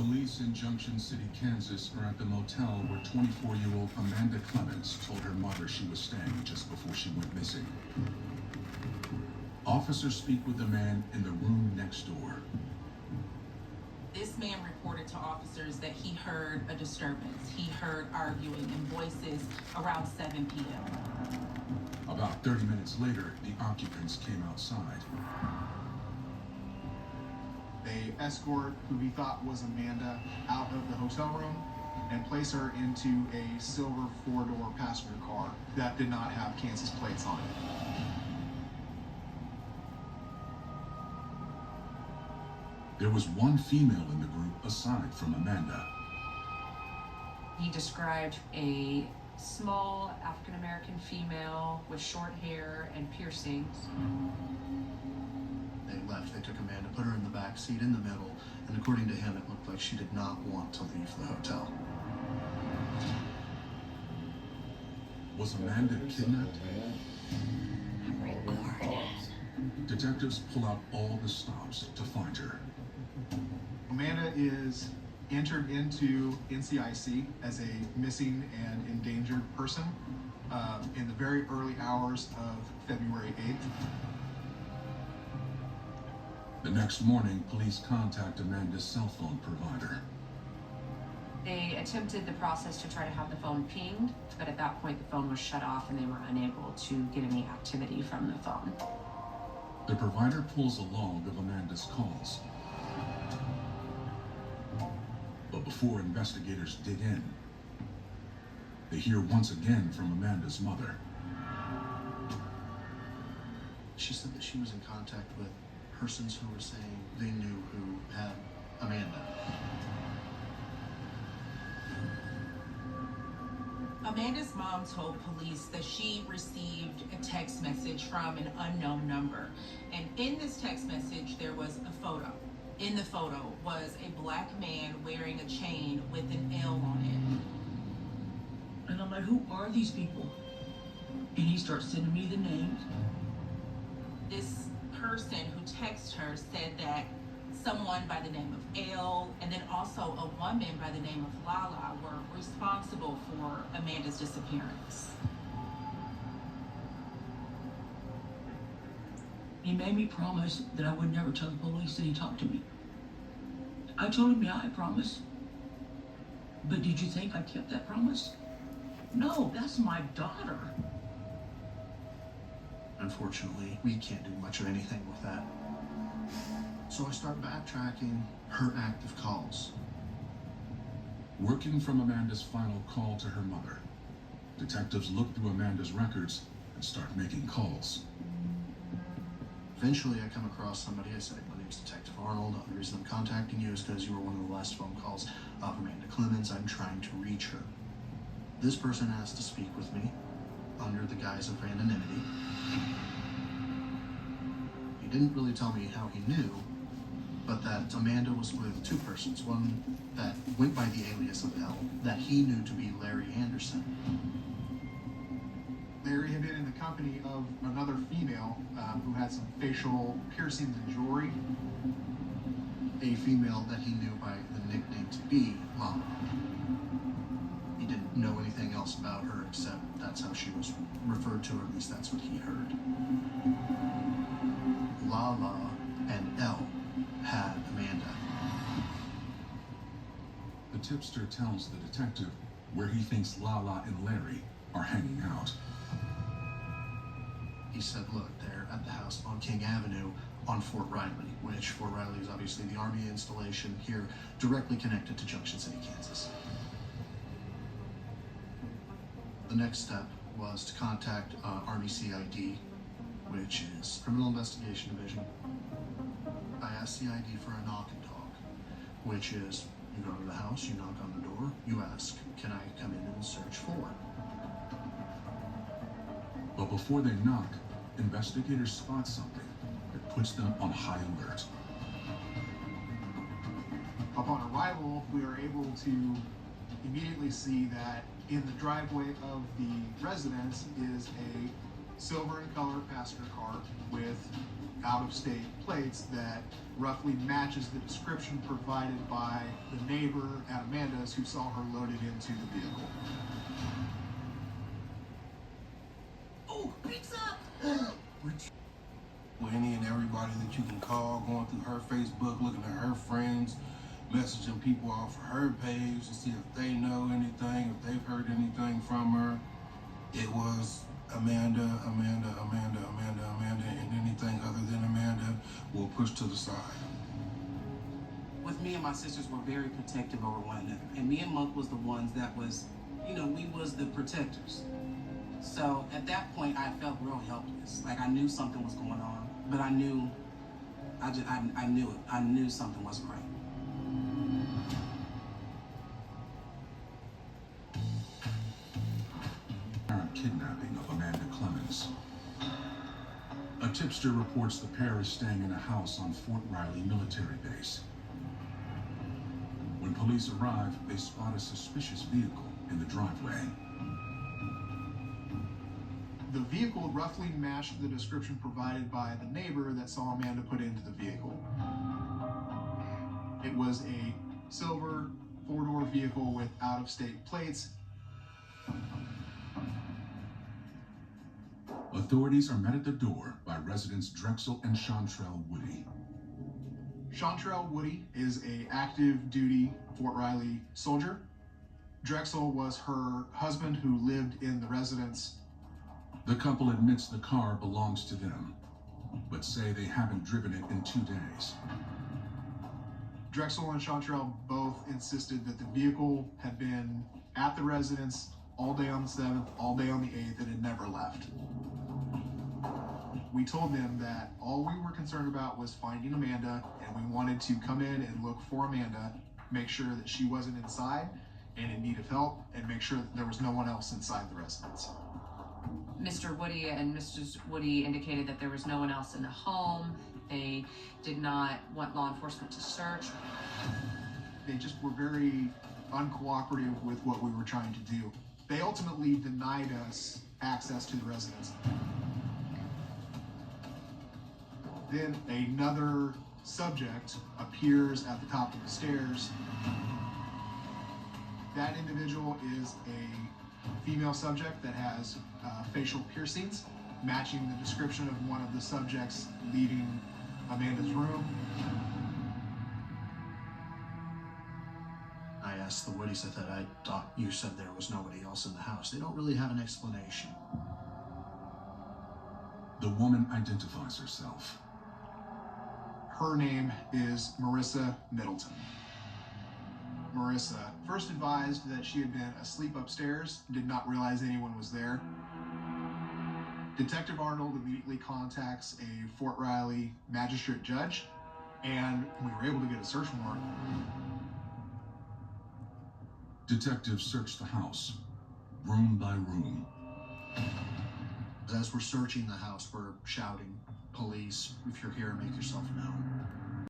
Police in Junction City, Kansas are at the motel where 24-year-old Amanda Clemens told her mother she was staying just before she went missing. Officers speak with the man in the room next door. This man reported to officers that he heard a disturbance. He heard arguing and voices around 7 p.m. About 30 minutes later, the occupants came outside. They escort who he thought was Amanda out of the hotel room and place her into a silver 4-door passenger car that did not have Kansas plates on it. There was one female in the group aside from Amanda. He described a small African-American female with short hair and piercings. They left. They took Amanda, put her in the back seat in the middle, and according to him, it looked like she did not want to leave the hotel. Was Amanda kidnapped? Detectives pull out all the stops to find her. Amanda is entered into NCIC as a missing and endangered person in the very early hours of February 8th. The next morning, police contact Amanda's cell phone provider. They attempted the process to try to have the phone pinged, but at that point the phone was shut off and they were unable to get any activity from the phone. The provider pulls a log of Amanda's calls. But before investigators dig in, they hear once again from Amanda's mother. She said that she was in contact with persons who were saying they knew who had Amanda. Amanda's mom told police that she received a text message from an unknown number. And in this text message, there was a photo. In the photo was a black man wearing a chain with an L on it. And I'm like, who are these people? And he starts sending me the names. This person who texted her said that someone by the name of L and then also a woman by the name of Lala were responsible for Amanda's disappearance. He made me promise that I would never tell the police that he talked to me. I told him, yeah, I promise. But did you think I kept that promise? No, that's my daughter. Unfortunately, we can't do much of anything with that. So I start backtracking her active calls. Working from Amanda's final call to her mother, detectives look through Amanda's records and start making calls. Eventually, I come across somebody. I say, my name's Detective Arnold. The reason I'm contacting you is because you were one of the last phone calls of Amanda Clemens. I'm trying to reach her. This person asked to speak with me under the guise of anonymity. He didn't really tell me how he knew, but that Amanda was with two persons, one that went by the alias of L, that he knew to be Larry Anderson. Larry had been in the company of another female who had some facial piercings and jewelry. A female that he knew by the nickname to be Mama. He didn't know anything else about her except that's how she was referred to, or at least that's what he heard. Lala and L had Amanda. The tipster tells the detective where he thinks Lala and Larry are hanging out. He said, look, they're at the house on King Avenue on Fort Riley, which Fort Riley is obviously the Army installation here directly connected to Junction City, Kansas. The next step was to contact Army CID, which is Criminal Investigation Division. I asked CID for a knock and talk, which is you go to the house, you knock on the door, you ask, can I come in and search for? But before they knock, investigators spot something that puts them on high alert. Upon arrival, we are able to immediately see that in the driveway of the residence is a silver in color passenger car with out-of-state plates that roughly matches the description provided by the neighbor at Amanda's who saw her loaded into the vehicle. Oh, pizza! With any and everybody that you can call, going through her Facebook, looking at her friends, messaging people off of her page to see if they know anything, if they've heard anything from her. It was Amanda, Amanda, Amanda, Amanda, Amanda, and anything other than Amanda will push to the side. With me and my sisters were very protective over one another. And me and Monk was the ones that was, we was the protectors. So at that point, I felt real helpless. Like I knew something was going on, but I knew it. I knew something wasn't right. Apparent kidnapping of Amanda Clemens. A tipster reports the pair is staying in a house on Fort Riley military base. When police arrive, they spot a suspicious vehicle in the driveway. The vehicle roughly matched the description provided by the neighbor that saw Amanda put into the vehicle. It was a silver four-door vehicle with out-of-state plates. Authorities are met at the door by residents Drexel and Chantrell Woody. Chantrell Woody is an active duty Fort Riley soldier. Drexel was her husband who lived in the residence. The couple admits the car belongs to them, but say they haven't driven it in 2 days. Drexel and Chantrell both insisted that the vehicle had been at the residence all day on the 7th, all day on the 8th, and had never left. We told them that all we were concerned about was finding Amanda, and we wanted to come in and look for Amanda, make sure that she wasn't inside and in need of help, and make sure that there was no one else inside the residence. Mr. Woody and Mrs. Woody indicated that there was no one else in the home. They did not want law enforcement to search. They just were very uncooperative with what we were trying to do. They ultimately denied us access to the residence. Then another subject appears at the top of the stairs. That individual is a female subject that has facial piercings, matching the description of one of the subjects leaving Amanda's room. I asked the Woodies, I thought, I thought you said there was nobody else in the house. They don't really have an explanation. The woman identifies herself. Her name is Marissa Middleton. Marissa first advised that she had been asleep upstairs, did not realize anyone was there. Detective Arnold immediately contacts a Fort Riley magistrate judge, and we were able to get a search warrant. Detectives search the house, room by room. As we're searching the house, we're shouting, "Police, if you're here, make yourself known."